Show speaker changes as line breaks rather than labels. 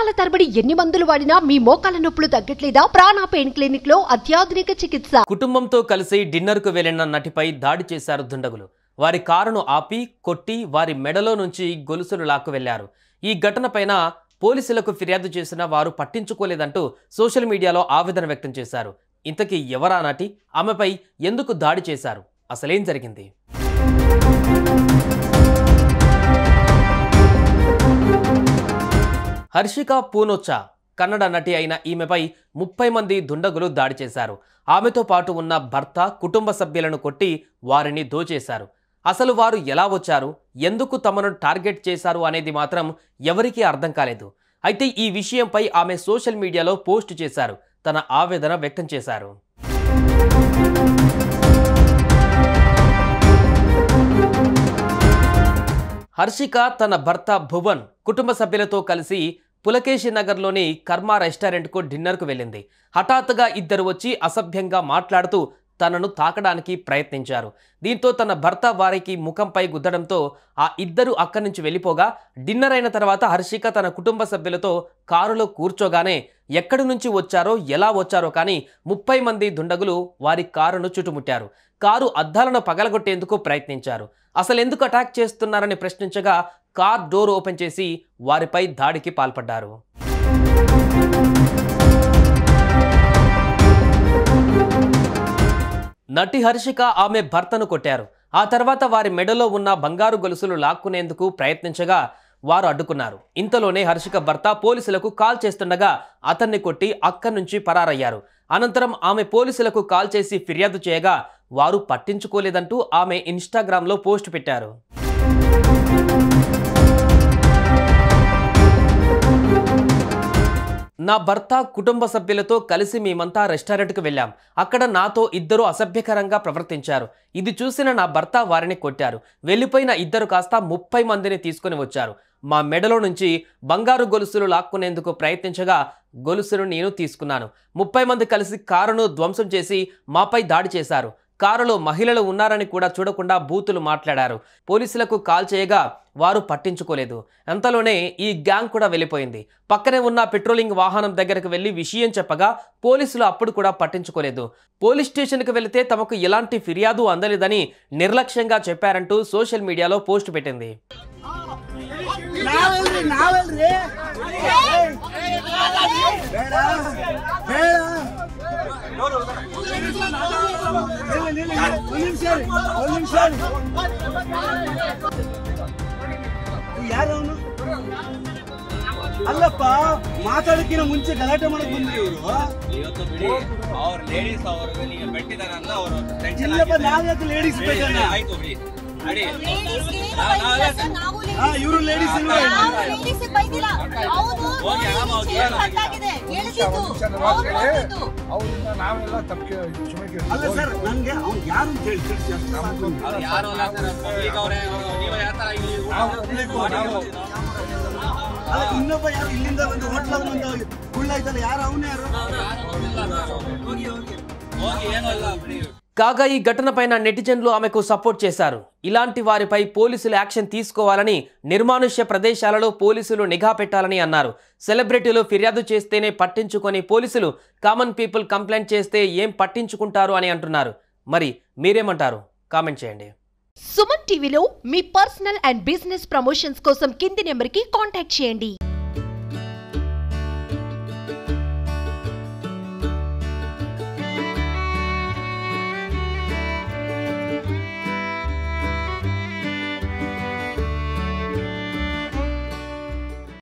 సంవత్సరాల తరబడి ఎన్ని మందులు వాడినా మీ మోకాల నొప్పులు తగ్గట్లేదా? ప్రాణ పెయిన్ క్లినిక్ లో అత్యాధునిక చికిత్స.
కుటుంబంతో కలిసి డిన్నర్ కు వెళ్లిన నటిపై దాడి చేశారు దుండగులు. వారి కారును ఆపి కొట్టి వారి మెడలో నుంచి గొలుసులు లాక్కు వెళ్లారు. ఈ ఘటనపైన పోలీసులకు ఫిర్యాదు చేసిన వారు పట్టించుకోలేదంటూ సోషల్ మీడియాలో ఆవేదన వ్యక్తం చేశారు. ఇంతకీ ఎవరా నటి? ఆమెపై ఎందుకు దాడి చేశారు? అసలేం జరిగింది? హర్షిక పూనోచ్చా కన్నడ నటి అయిన ఈమెపై 30 మంది దుండగులు దాడి చేశారు. ఆమెతో పాటు ఉన్న భర్త, కుటుంబ సభ్యులను కొట్టి వారిని దోచేశారు. అసలు వారు ఎలా వచ్చారు, ఎందుకు తమను టార్గెట్ చేశారు అనేది మాత్రం ఎవరికీ అర్థం కాలేదు. అయితే ఈ విషయంపై ఆమె సోషల్ మీడియాలో పోస్ట్ చేశారు. తన ఆవేదన వ్యక్తం చేశారు. హర్షిక తన భర్త భువన్ కుటుంబ సభ్యులతో కలిసి పులకేశి నగర్లోని కర్మ రెస్టారెంట్కు డిన్నర్కు వెళ్ళింది. హఠాత్తుగా ఇద్దరు వచ్చి అసభ్యంగా మాట్లాడుతూ తనను తాకడానికి ప్రయత్నించారు. దీంతో తన భర్త వారికి ముఖంపై గుద్దడంతో ఆ ఇద్దరు అక్కడి నుంచి వెళ్ళిపోగా, డిన్నర్ అయిన తర్వాత హర్షిక తన కుటుంబ సభ్యులతో కారులో కూర్చోగానే ఎక్కడి నుంచి వచ్చారో ఎలా వచ్చారో కానీ 30 మంది దుండగులు వారి కారును చుట్టుముట్టారు. కారు అద్దాలను పగలగొట్టేందుకు ప్రయత్నించారు. అసలు ఎందుకు అటాక్ చేస్తున్నారని ప్రశ్నించగా కార్ డోర్ ఓపెన్ చేసి వారిపై దాడికి పాల్పడ్డారు. నటి హర్షిక ఆమె భర్తను కొట్టారు. ఆ తర్వాత వారి మెడలో ఉన్న బంగారు గొలుసులు లాక్కునేందుకు ప్రయత్నించగా వారు అడ్డుకున్నారు. ఇంతలోనే హర్షిక భర్త పోలీసులకు కాల్ చేస్తుండగా అతన్ని కొట్టి అక్కడి నుంచి పరారయ్యారు. అనంతరం ఆమె పోలీసులకు కాల్ చేసి ఫిర్యాదు చేయగా వారు పట్టించుకోలేదంటూ ఆమె ఇన్స్టాగ్రామ్లో పోస్ట్ పెట్టారు. నా భర్త, కుటుంబ సభ్యులతో కలిసి మేమంతా రెస్టారెంట్కి వెళ్ళాం. అక్కడ నాతో ఇద్దరు అసభ్యకరంగా ప్రవర్తించారు. ఇది చూసిన నా భర్త వారిని కొట్టారు. వెళ్ళిపోయిన ఇద్దరు కాస్త 30 మందిని తీసుకుని వచ్చారు. మా మెడలో నుంచి బంగారు గొలుసులు లాక్కునేందుకు ప్రయత్నించగా గొలుసులు నేను తీసుకున్నాను. 30 మంది కలిసి కారును ధ్వంసం చేసి మాపై దాడి చేశారు. కారులో మహిళలు ఉన్నారని కూడా చూడకుండా బూతులు మాట్లాడారు. పోలీసులకు కాల్ చేయగా వారు పట్టించుకోలేదు. అంతలోనే ఈ గ్యాంగ్ కూడా వెళ్ళిపోయింది. పక్కనే ఉన్న పెట్రోలింగ్ వాహనం దగ్గరకు వెళ్ళి విషయం చెప్పగా పోలీసులు అప్పుడు కూడా పట్టించుకోలేదు. పోలీస్ స్టేషన్కి వెళితే తమకు ఎలాంటి ఫిర్యాదు అందలేదని నిర్లక్ష్యంగా చెప్పారంటూ సోషల్ మీడియాలో పోస్ట్ పెట్టింది.
ಅಲ್ಲಪ್ಪ ಮಾತಾಡಕ್ಕಿನ ಮುಂಚೆ ಗಲಾಟೆ ಮಾಡಕ್ ಬಂದ್ರಿ ಇವರು ನಾವ್ಯಾಕೆ ಲೇಡೀಸ್ ಬೇಕನ್ನ ಇವರು ಲೇಡೀಸ್ ಅಲ್ಲ ಸರ್ ನನ್ಗೆ ಅವ್ನು ಯಾರು ಅಂತ ಹೇಳಿ ಇನ್ನೊಬ್ಬ ಯಾರು ಇಲ್ಲಿಂದ ಒಂದು ಹೋಟ್ಲ್ ಒಂದು ಗುಳ್ಳಾಯ್ತಲ್ಲ ಯಾರು ಅವನೇ ಯಾರು
కాగా ఈ ఘటనపైన నెటిజన్లు ఆమెకు సపోర్ట్ చేశారు. ఇలాంటి వారిపై పోలీసులు యాక్షన్ తీసుకోవాలని, నిర్మానుష్య ప్రదేశాలలో పోలీసులు నిఘా పెట్టాలని అన్నారు. సెలబ్రిటీలు ఫిర్యాదు చేస్తేనే పట్టించుకొని పోలీసులు కామన్ పీపుల్ కంప్లైంట్ చేస్తే ఏం పట్టించుకుంటారు అని అంటున్నారు. మరి మీరేమంటారు? కామెంట్ చేయండి.
సుమన్ టీవీలో మీ పర్సనల్ అండ్ బిజినెస్ ప్రమోషన్స్ కోసం కింది నెంబర్కి కాంటాక్ట్ చేయండి.